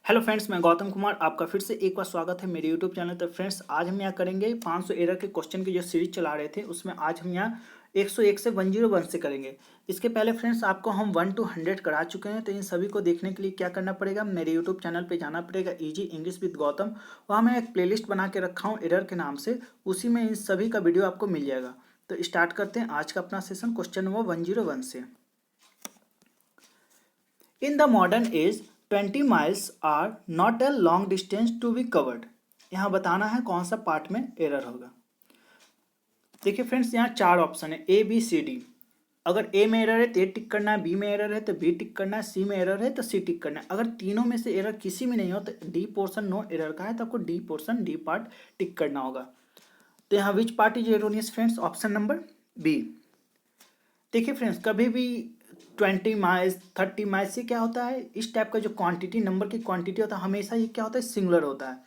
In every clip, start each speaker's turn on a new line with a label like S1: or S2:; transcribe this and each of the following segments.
S1: Hello friends, मैं गौतम कुमार आपका फिर से एक बार स्वागत है मेरे यूट्यूब चैनल। तो फ्रेंड्स, आज हम यहाँ करेंगे 500 एरर के क्वेश्चन की जो सीरीज चला रहे थे, उसमें आज हम यहाँ 101 से 101 से करेंगे। इसके पहले फ्रेंड्स, आपको हम 1 to 100 करा चुके हैं। तो इन सभी को देखने के लिए क्या करना पड़ेगा, मेरे यूट्यूब चैनल पर जाना पड़ेगा, ईजी इंग्लिश विद गौतम। वहाँ मैं एक प्लेलिस्ट बना के रखा हूँ एरर के नाम से, उसी में इन सभी का वीडियो आपको मिल जाएगा। तो स्टार्ट करते हैं आज का अपना सेशन क्वेश्चन नंबर 101 से। In the modern age, 20 miles are not a long distance to be covered। यहाँ बताना है कौन सा पार्ट में एरर होगा। देखिए फ्रेंड्स, यहाँ चार ऑप्शन है ए बी सी डी। अगर ए में एरर है तो ए टिक करना है, बी में एरर है तो बी टिक करना है, सी में एरर है तो सी टिक करना है। अगर तीनों में से एरर किसी में नहीं हो तो डी पोर्शन नो एरर का है, तो आपको D portion D part tick करना होगा। तो यहाँ which part is erroneous friends, option number B. देखिए फ्रेंड्स, कभी भी 20 माइल्स 30 माइल्स से क्या होता है, इस टाइप का जो क्वांटिटी नंबर की क्वांटिटी होता है, हमेशा ये क्या होता है, सिंगुलर होता है।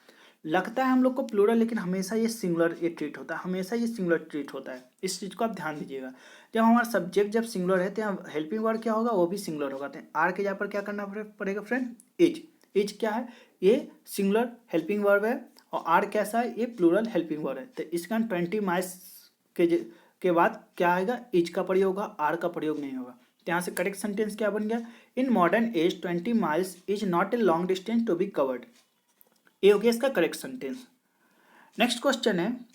S1: लगता है हम लोग को प्लूरल, लेकिन हमेशा ये सिंगुलर ये ट्रीट होता है, हमेशा ये सिंगुलर ट्रीट होता है। इस चीज़ को आप ध्यान दीजिएगा। जब हमारा सब्जेक्ट जब सिंगुलर है तो यहाँ हेल्पिंग वर्ड क्या होगा, वो भी सिंगुलर होगा। तो आर के यहाँ पर क्या करना पड़ेगा फ्रेंड, इज। इज क्या है, ये सिंगुलर हेल्पिंग वर्ब है, और आर कैसा है, ये प्लूरल हेल्पिंग वर्ब है। तो इसका 20 माइल्स के बाद क्या आएगा, इज का प्रयोग होगा, आर का प्रयोग नहीं होगा। तो यहाँ से करेक्ट सेंटेंस क्या बन गया, in modern age 20 miles is not a long distance to be covered. ये हो गया इसका करेक्ट सेंटेंस। नेक्स्ट क्वेश्चन है,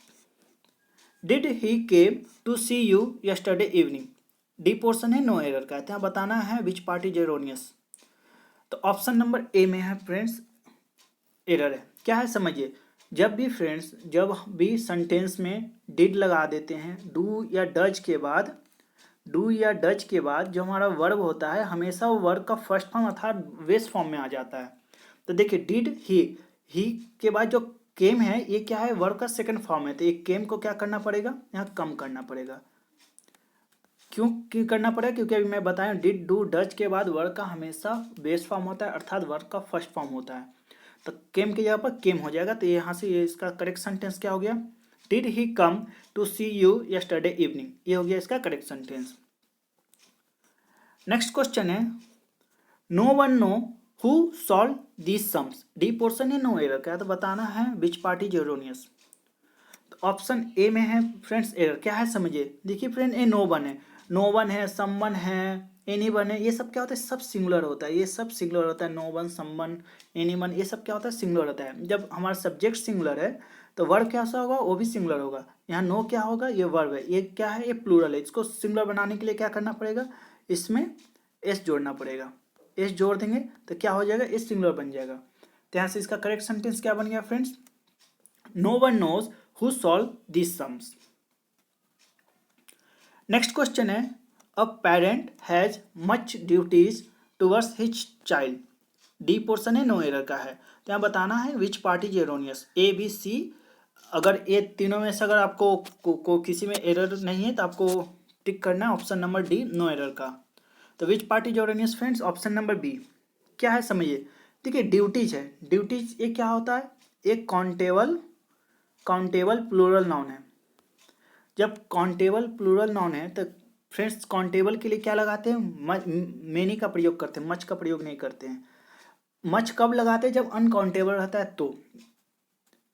S1: did he came to see you yesterday evening. D portion है, नो एरर का है। यहाँ बताना है विच पार्ट इज एरोनियस। तो ऑप्शन नंबर ए में है फ्रेंड्स एरर है। क्या है समझिए, जब भी सेंटेंस में डिड लगा देते हैं, डू या डज के बाद जो हमारा वर्ब होता है, हमेशा वो वर्ब का फर्स्ट फॉर्म अर्थात बेस फॉर्म में आ जाता है। तो देखिए, डिड ही के बाद जो केम है, ये क्या है, वर्ब का सेकंड फॉर्म है। तो ये केम को क्या करना पड़ेगा, यहाँ कम करना पड़ेगा। क्यों करना पड़ेगा, क्योंकि अभी मैं बताया डिड डू डज के बाद वर्ब का हमेशा बेस फॉर्म होता है, अर्थात वर्ब का फर्स्ट फॉर्म होता है। तो केम की जगह पर केम हो जाएगा। तो यहाँ से ये इसका करेक्ट सेंटेंस क्या हो गया, did he come to see you yesterday evening. ये हो गया इसका करेक्ट सेंटेंस। नेक्स्ट क्वेश्चन है, no one know who solve these sums. D portion है, नो एरर का है। तो बताना है विच पार्ट इज एरोनियस। तो ऑप्शन ए में है फ्रेंड्स एरर। क्या है समझिए, देखिए फ्रेंड, ये नो वन है, समवन है, एनी वन है, ये सब क्या होता है, सब सिंगुलर होता है। ये सब सिंगुलर होता है, no one, someone, anyone, ये सब क्या होता है, सिंगुलर होता है। जब हमारा सब्जेक्ट सिंगुलर है तो वर्ब कैसा होगा, वो भी सिंगुलर होगा। यहाँ नो क्या होगा, ये वर्ब है, ये क्या है, ये प्लूरल है। इसको सिंगुलर बनाने के लिए क्या करना पड़ेगा, इसमें एस जोड़ना पड़ेगा। एस जोड़ देंगे तो क्या हो जाएगा, एस सिंगुलर बन जाएगा। तो यहाँ से इसका करेक्ट सेंटेंस क्या बन गया friends, no one knows who solve this sums. Next question है, a parent has much duties towards his child. D portion है, नो एरर का है। तो यहाँ बताना है which part is erroneous, A B C. अगर ये तीनों में से अगर आपको किसी में एरर नहीं है तो आपको टिक करना है option number D, no error का। तो which part is erroneous friends, option number B. क्या है समझिए, देखिए ड्यूटीज है, ड्यूटीज ये क्या होता है, एक काउंटेबल प्लूरल नाउन है। जब काउंटेबल प्लूरल नाउन है तो फ्रेंड्स काउंटेबल के लिए क्या लगाते हैं, मेनी का प्रयोग करते हैं, मच का प्रयोग नहीं करते हैं। मच कब लगाते हैं, जब अनकाउंटेबल रहता है। तो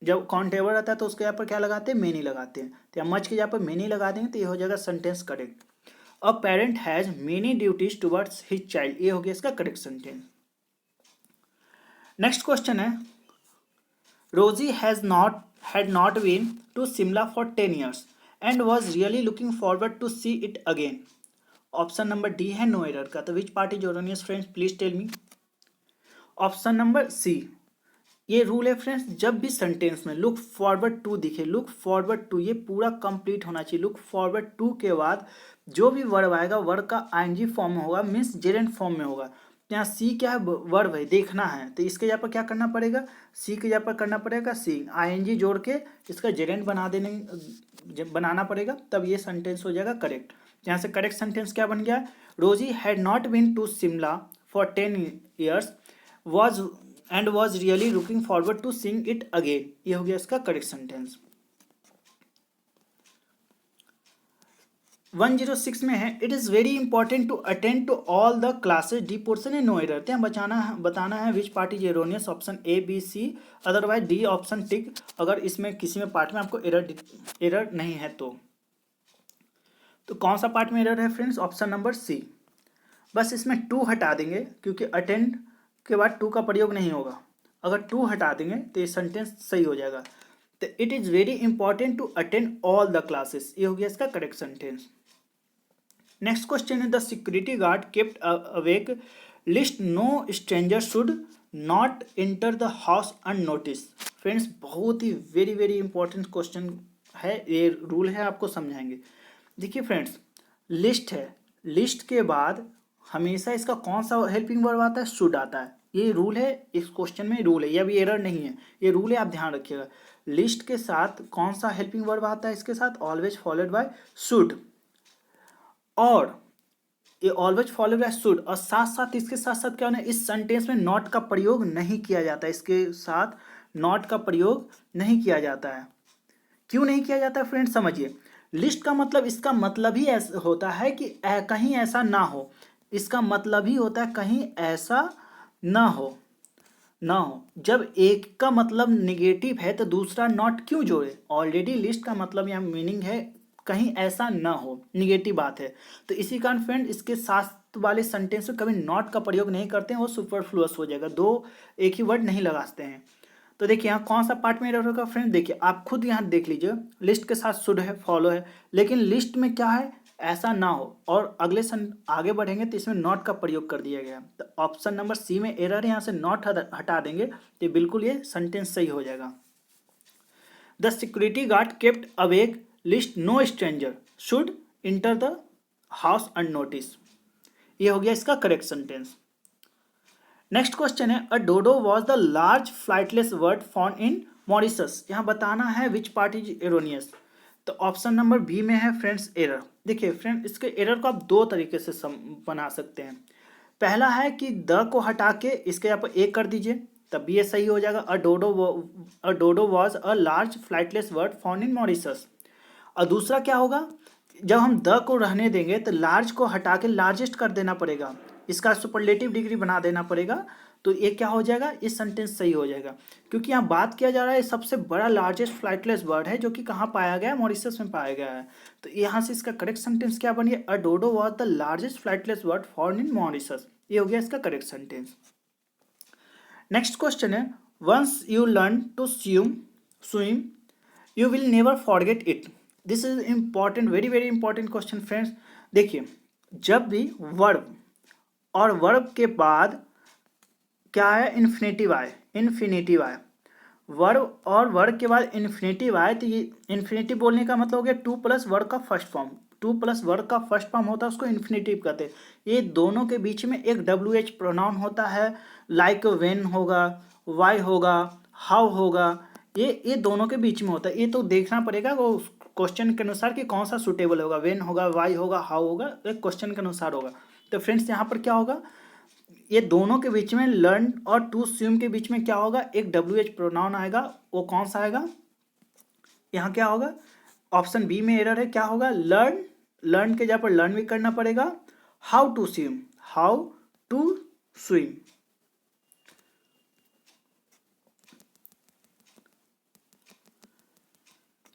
S1: जब काउंटेबल रहता है तो उसके यहाँ पर क्या लगाते हैं, मेनी लगाते हैं। तो यहाँ मच के यहाँ पर मेनी लगा देंगे तो ये हो जाएगा sentence correct. A parent has many duties towards his child, ये हो गया इसका करेक्ट सेंटेंस। नेक्स्ट क्वेश्चन है, Rosie had not been to Shimla for 10 years and was really looking forward to see it again. Option number D है, no error का। तो which part is erroneous friends, please tell me. Option number C. ये rule है friends, जब भी sentence में look forward to दिखे, look forward to, ये पूरा कंप्लीट होना चाहिए। लुक फॉरवर्ड टू के बाद जो भी वर्ब आएगा, वर्ब का आईएनजी फॉर्म में होगा, मीन्स जेरेंट फॉर्म में होगा। यहाँ सी क्या है, वर्ब है, देखना है। तो इसके यहाँ पर क्या करना पड़ेगा, सी के यहाँ पर करना पड़ेगा सी, आईएनजी जोड़ के इसका जेरेंट बनाना पड़ेगा, तब ये सेंटेंस हो जाएगा करेक्ट। यहाँ से करेक्ट सेंटेंस क्या बन गया, Rosie had not been to Shimla for 10 years was really looking forward to seeing it again. ये हो गया इसका करेक्ट सेंटेंस। 106 में है, it is very important to attend to all the classes, D portion है नो एरर। तो बताना है which part is erroneous, option A B C, otherwise D option tick, अगर इसमें किसी में पार्ट में आपको एरर नहीं है तो कौन सा पार्ट में एरर है फ्रेंड्स, ऑप्शन नंबर सी। बस इसमें टू हटा देंगे क्योंकि अटेंड के बाद टू का प्रयोग नहीं होगा, अगर टू हटा देंगे तो ये सेंटेंस सही हो जाएगा। तो it is very important to attend all the classes, ये हो गया इसका करेक्ट सेंटेंस। नेक्स्ट क्वेश्चन है the security guard kept awake lest no stranger should not enter the house unnoticed. Friends बहुत ही वेरी वेरी इंपॉर्टेंट क्वेश्चन है, ये rule है आपको समझाएंगे। देखिए फ्रेंड्स, लिस्ट है, लिस्ट के बाद हमेशा इसका कौन सा हेल्पिंग वर्ब आता है, शुड आता है। ये रूल है, इस क्वेश्चन में रूल है, ये अभी एरर नहीं है, ये रूल है, आप ध्यान रखिएगा। लिस्ट के साथ कौन सा हेल्पिंग वर्ब आता है, इसके साथ ऑलवेज फॉलोड बाय शुड, और ये ऑलवेज फॉलोड बाय शुड, और साथ साथ इसके साथ साथ क्या होना है, इस सेंटेंस में नॉट का प्रयोग नहीं किया जाता है, इसके साथ नॉट का प्रयोग नहीं किया जाता है। क्यों नहीं किया जाता है फ्रेंड्स, समझिए। लिस्ट का मतलब, इसका मतलब ही ऐसा होता है कि कहीं ऐसा ना हो, इसका मतलब ही होता है कहीं ऐसा ना हो, जब एक का मतलब निगेटिव है तो दूसरा नॉट क्यों जोड़े, ऑलरेडी लिस्ट का मतलब यहाँ मीनिंग है कहीं ऐसा ना हो, निगेटिव बात है। तो इसी कारण फ्रेंड इसके साथ वाले सेंटेंस में कभी नॉट का प्रयोग नहीं करते हैं, वो सुपरफ्लुअस हो जाएगा, दो एक ही वर्ड नहीं लगाते हैं। तो देखिए यहाँ कौन सा पार्ट में एरर होगा फ्रेंड, देखिए आप खुद यहाँ देख लीजिए, लिस्ट के साथ शुड है, फॉलो है, लेकिन लिस्ट में क्या है, ऐसा ना हो, और अगले आगे बढ़ेंगे तो इसमें नॉट का प्रयोग कर दिया गया। तो ऑप्शन नंबर सी में एरर है, यहाँ से नॉट हटा देंगे तो बिल्कुल ये सेंटेंस सही हो जाएगा। The security guard kept awake lest no stranger should enter the house unnoticed, ये हो गया इसका करेक्ट सेंटेंस। नेक्स्ट क्वेश्चन है a dodo was the large flightless bird found in Mauritius. यहाँ बताना है विच पार्ट इज एरोनियस, तो option number B में है फ्रेंड्स एरर। देखिए फ्रेंड, इसके एरर को आप दो तरीके से बना सकते हैं। पहला है कि द को हटा के इसके यहाँ पर ए कर दीजिए, तब भी ये सही हो जाएगा। A dodo was a large flightless bird found in Mauritius. और दूसरा क्या होगा, जब हम द को रहने देंगे तो लार्ज को हटा के लार्जेस्ट कर देना पड़ेगा, इसका सुपरलेटिव डिग्री बना देना पड़ेगा, तो ये क्या हो जाएगा, इस सेंटेंस सही हो जाएगा। क्योंकि यहाँ बात किया जा रहा है सबसे बड़ा लार्जेस्ट फ्लाइटलेस बर्ड है जो कि कहाँ पाया गया है, मॉरिशस में पाया गया है। तो यहाँ से इसका करेक्ट सेंटेंस क्या बनिए, a dodo was the largest flightless bird found in Mauritius, ये हो गया इसका करेक्ट सेंटेंस। नेक्स्ट क्वेश्चन है once you learn to swim you will never forget it. This is important, very very important question friends. देखिए, जब भी verb और verb के बाद क्या है, इन्फिनेटिव आए, वर्ब और वर्ब के बाद इन्फिनेटिव आए, तो ये इन्फिनेटिव बोलने का मतलब हो गया टू प्लस वर्ब का first form, two plus verb का फर्स्ट फॉर्म होता है उसको इन्फिनेटिव कहते हैं। ये दोनों के बीच में एक WH प्रोनाउन होता है, लाइक वेन होगा, वाई होगा, हाउ होगा, ये दोनों के बीच में होता है। ये तो देखना पड़ेगा वो क्वेश्चन के अनुसार कि कौन सा सुटेबल होगा, वेन होगा, वाई होगा, हाउ होगा, एक क्वेश्चन के अनुसार होगा। तो फ्रेंड्स यहाँ पर क्या होगा, ये दोनों के बीच में लर्न और टू स्विम के बीच में क्या होगा, एक WH प्रोनाउन आएगा, वो कौन सा आएगा, यहाँ क्या होगा, ऑप्शन बी में एरर है, क्या होगा, लर्न के जगह पर लर्न भी करना पड़ेगा, हाउ टू स्विम।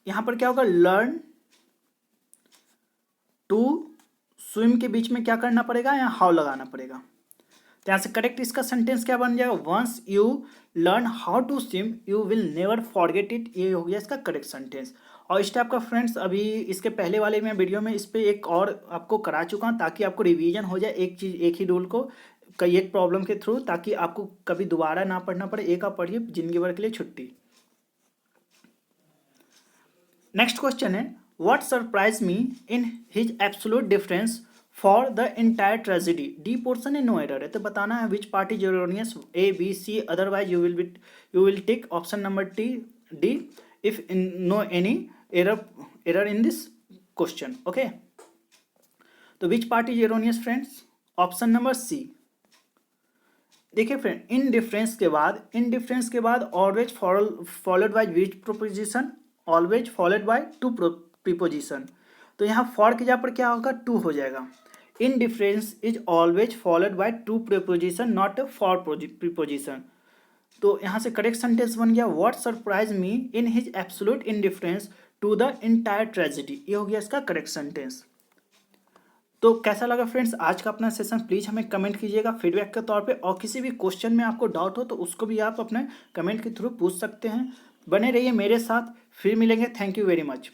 S1: यहां पर क्या होगा, लर्न टू स्विम के बीच में क्या करना पड़ेगा, यहाँ हाउ लगाना पड़ेगा। तो यहाँ से करेक्ट इसका सेंटेंस क्या बन जाएगा, once you learn how to swim you will never forget it, ये हो गया इसका करेक्ट सेंटेंस। और इस टाइप का फ्रेंड्स अभी इसके पहले वाले में वीडियो में इस पर एक और आपको करा चुका हूँ, ताकि आपको रिवीजन हो जाए एक चीज़, एक ही रूल को कई एक प्रॉब्लम के थ्रू, ताकि आपको कभी दोबारा ना पढ़ना पड़े, एक आप पढ़िए, जिंदगी भर के लिए छुट्टी। नेक्स्ट क्वेश्चन है what surprise me in his absolute difference for the entire tragedy, D portion है, नो एरर है। तो बताना है which part is erroneous, A B C, otherwise you will tick option number D if no any error in this question, okay. तो which part is erroneous friends, option number C. देखिए friend, indifference के बाद always followed by which preposition, always followed by to preposition. तो यहाँ for की जगह पर क्या होगा, टू हो जाएगा। Indifference is always followed by to preposition not a for preposition. तो यहाँ से करेक्ट सेंटेंस बन गया, what surprise me in his absolute indifference to the entire tragedy. ये हो गया इसका करेक्ट सेंटेंस। तो कैसा लगा फ्रेंड्स आज का अपना सेशन, प्लीज़ हमें कमेंट कीजिएगा फीडबैक के तौर पे, और किसी भी क्वेश्चन में आपको डाउट हो तो उसको भी आप अपने कमेंट के थ्रू पूछ सकते हैं। बने रहिए मेरे साथ, फिर मिलेंगे। Thank you very much.